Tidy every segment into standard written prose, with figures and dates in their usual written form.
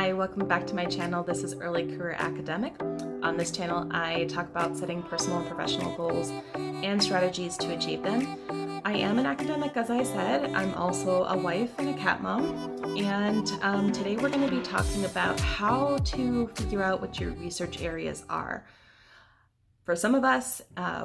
Hi, welcome back to my channel. This is Early Career Academic. On this channel, I talk about setting personal and professional goals and strategies to achieve them. I am an academic, as I said. I'm also a wife and a cat mom. And today we're going to be talking about how to figure out what your research areas are. For some of us,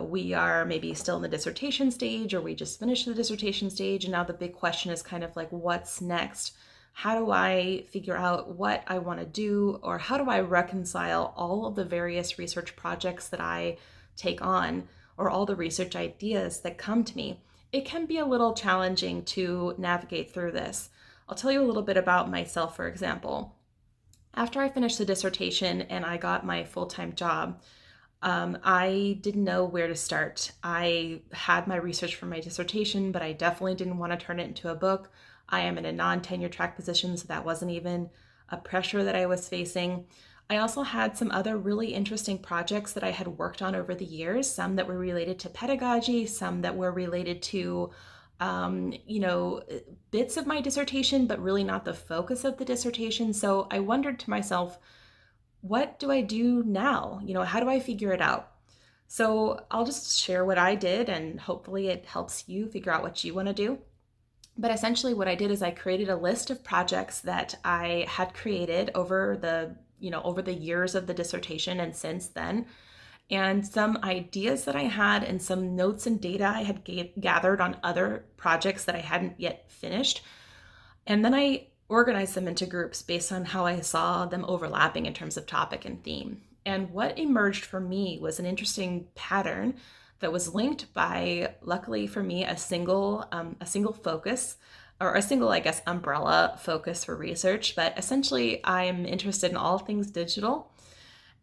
we are maybe still in the dissertation stage, or we just finished the dissertation stage, and now the big question is kind of like, what's next? How do I figure out what I want to do, or how do I reconcile all of the various research projects that I take on, or all the research ideas that come to me? It can be a little challenging to navigate through this. I'll tell you a little bit about myself, for example. After I finished the dissertation and I got my full-time job, I didn't know where to start. I had my research for my dissertation, but I definitely didn't want to turn it into a book. I am in a non-tenure track position, so that wasn't even a pressure that I was facing. I also had some other really interesting projects that I had worked on over the years, some that were related to pedagogy, some that were related to bits of my dissertation, but really not the focus of the dissertation. So I wondered to myself, what do I do now? How do I figure it out? So I'll just share what I did, and hopefully it helps you figure out what you want to do. But essentially what I did is I created a list of projects that I had created over the years of the dissertation and since then, and some ideas that I had and some notes and data I had gathered on other projects that I hadn't yet finished. And then I organized them into groups based on how I saw them overlapping in terms of topic and theme. And what emerged for me was an interesting pattern that was linked by, luckily for me, a single focus, or a single, I guess, umbrella focus for research. But essentially, I'm interested in all things digital.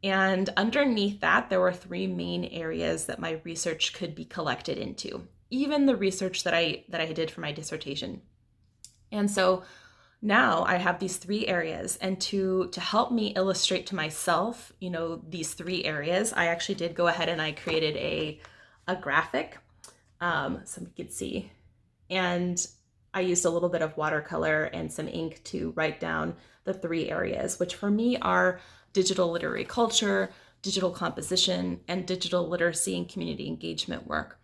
And underneath that, there were three main areas that my research could be collected into, even the research that I did for my dissertation. And so now I have these three areas, and to help me illustrate to myself, these three areas, I actually did go ahead and I created a graphic, so we could see. And I used a little bit of watercolor and some ink to write down the three areas, which for me are digital literary culture, digital composition, and digital literacy and community engagement work.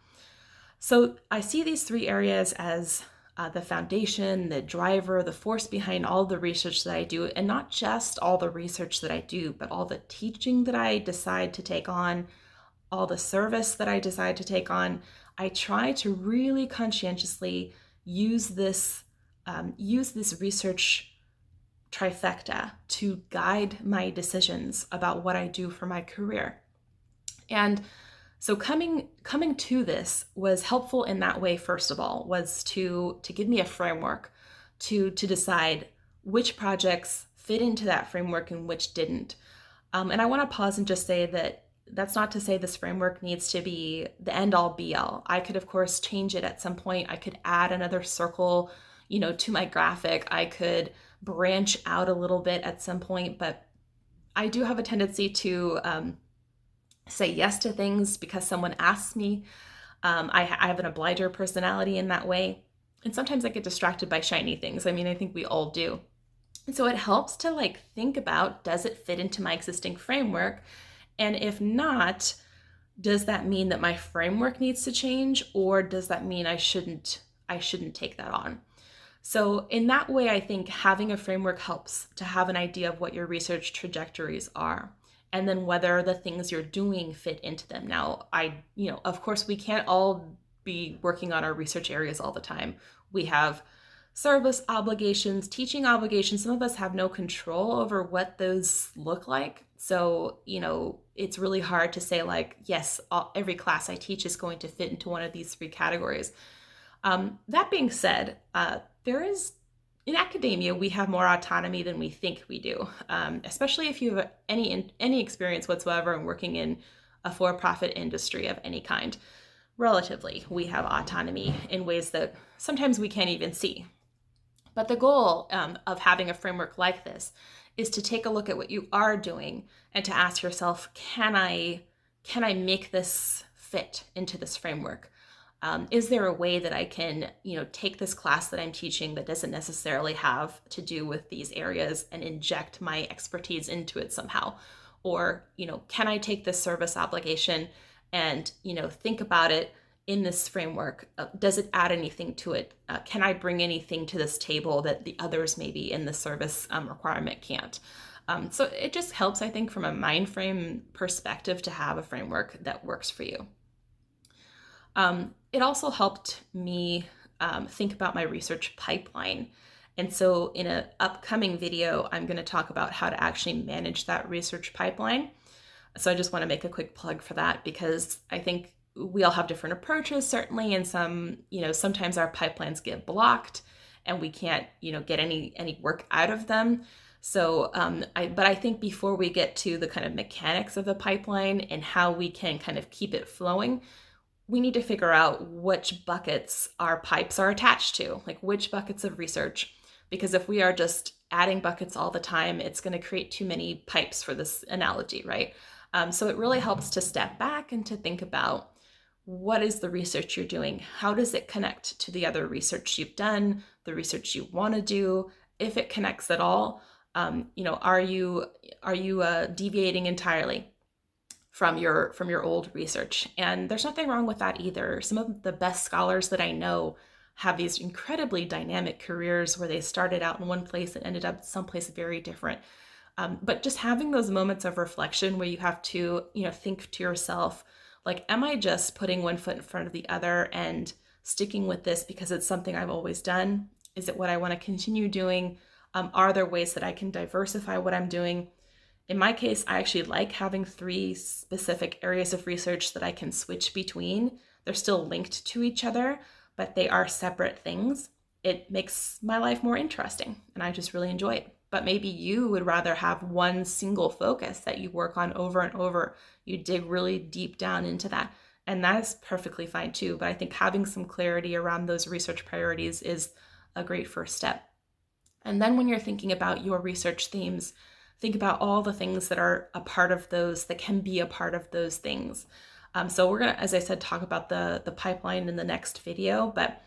So I see these three areas as the foundation, the driver, the force behind all the research that I do, and not just all the research that I do, but all the teaching that I decide to take on, all the service that I decide to take on. I try to really conscientiously use this research trifecta to guide my decisions about what I do for my career. And so coming to this was helpful in that way. First of all, was to give me a framework to decide which projects fit into that framework and which didn't. And I want to pause and just say that that's not to say this framework needs to be the end all be all. I could, of course, change it at some point. I could add another circle, to my graphic. I could branch out a little bit at some point, but I do have a tendency to say yes to things because someone asks me. I have an obliger personality in that way. And sometimes I get distracted by shiny things. I mean, I think we all do. And so it helps to think about, does it fit into my existing framework? And if not, does that mean that my framework needs to change, or does that mean I shouldn't take that on? So in that way, I think having a framework helps to have an idea of what your research trajectories are, and then whether the things you're doing fit into them. Now, of course, we can't all be working on our research areas all the time. We have service obligations, teaching obligations. Some of us have no control over what those look like. So, it's really hard to say yes, every class I teach is going to fit into one of these three categories. That being said, in academia, we have more autonomy than we think we do, especially if you have any experience whatsoever in working in a for-profit industry of any kind. Relatively, we have autonomy in ways that sometimes we can't even see. But the goal of having a framework like this is to take a look at what you are doing and to ask yourself, can I make this fit into this framework? Is there a way that I can, take this class that I'm teaching that doesn't necessarily have to do with these areas and inject my expertise into it somehow? Or, can I take this service obligation and, think about it in this framework? Does it add anything to it? Can I bring anything to this table that the others maybe in the service requirement can't? So it just helps, I think, from a mind frame perspective to have a framework that works for you. It also helped me think about my research pipeline. And so in an upcoming video, I'm going to talk about how to actually manage that research pipeline. So I just want to make a quick plug for that, because I think we all have different approaches, certainly, and sometimes our pipelines get blocked and we can't, get any work out of them. So, but I think before we get to the kind of mechanics of the pipeline and how we can kind of keep it flowing, we need to figure out which buckets our pipes are attached to, like which buckets of research. Because if we are just adding buckets all the time, it's going to create too many pipes for this analogy, right? So it really helps to step back and to think about, what is the research you're doing? How does it connect to the other research you've done, the research you want to do, if it connects at all? Are you deviating entirely from your old research? And there's nothing wrong with that either. Some of the best scholars that I know have these incredibly dynamic careers where they started out in one place and ended up someplace very different. But just having those moments of reflection where you have to, think to yourself, like, am I just putting one foot in front of the other and sticking with this because it's something I've always done? Is it what I want to continue doing? Are there ways that I can diversify what I'm doing? In my case, I actually like having 3 specific areas of research that I can switch between. They're still linked to each other, but they are separate things. It makes my life more interesting, and I just really enjoy it. But maybe you would rather have one single focus that you work on over and over. You dig really deep down into that, and that is perfectly fine too. But I think having some clarity around those research priorities is a great first step. And then when you're thinking about your research themes, think about all the things that are a part of those, that can be a part of those things. So we're going to, as I said, talk about the pipeline in the next video, but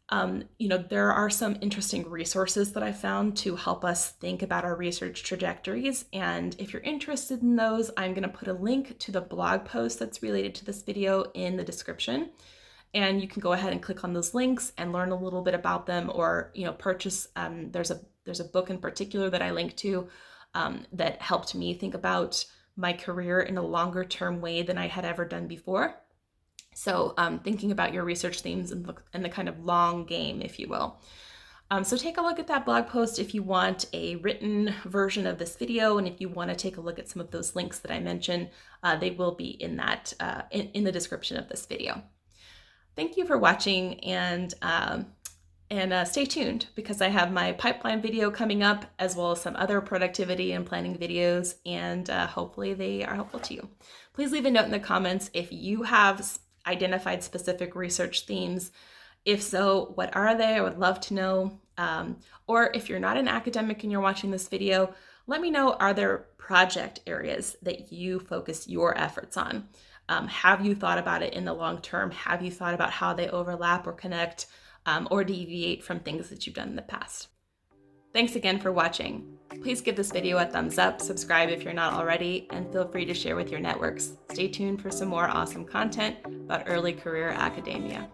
there are some interesting resources that I found to help us think about our research trajectories. And if you're interested in those, I'm going to put a link to the blog post that's related to this video in the description. And you can go ahead and click on those links and learn a little bit about them, or, purchase. There's a book in particular that I linked to that helped me think about my career in a longer term way than I had ever done before. So thinking about your research themes and the kind of long game, if you will. So take a look at that blog post if you want a written version of this video, and if you want to take a look at some of those links that I mentioned, they will be in that in the description of this video. Thank you for watching, and stay tuned, because I have my pipeline video coming up, as well as some other productivity and planning videos, and hopefully they are helpful to you. Please leave a note in the comments if you have identified specific research themes. If so, what are they? I would love to know. Or if you're not an academic and you're watching this video, let me know, are there project areas that you focus your efforts on? Have you thought about it in the long term? Have you thought about how they overlap or connect or deviate from things that you've done in the past? Thanks again for watching. Please give this video a thumbs up, subscribe if you're not already, and feel free to share with your networks. Stay tuned for some more awesome content about early career academia.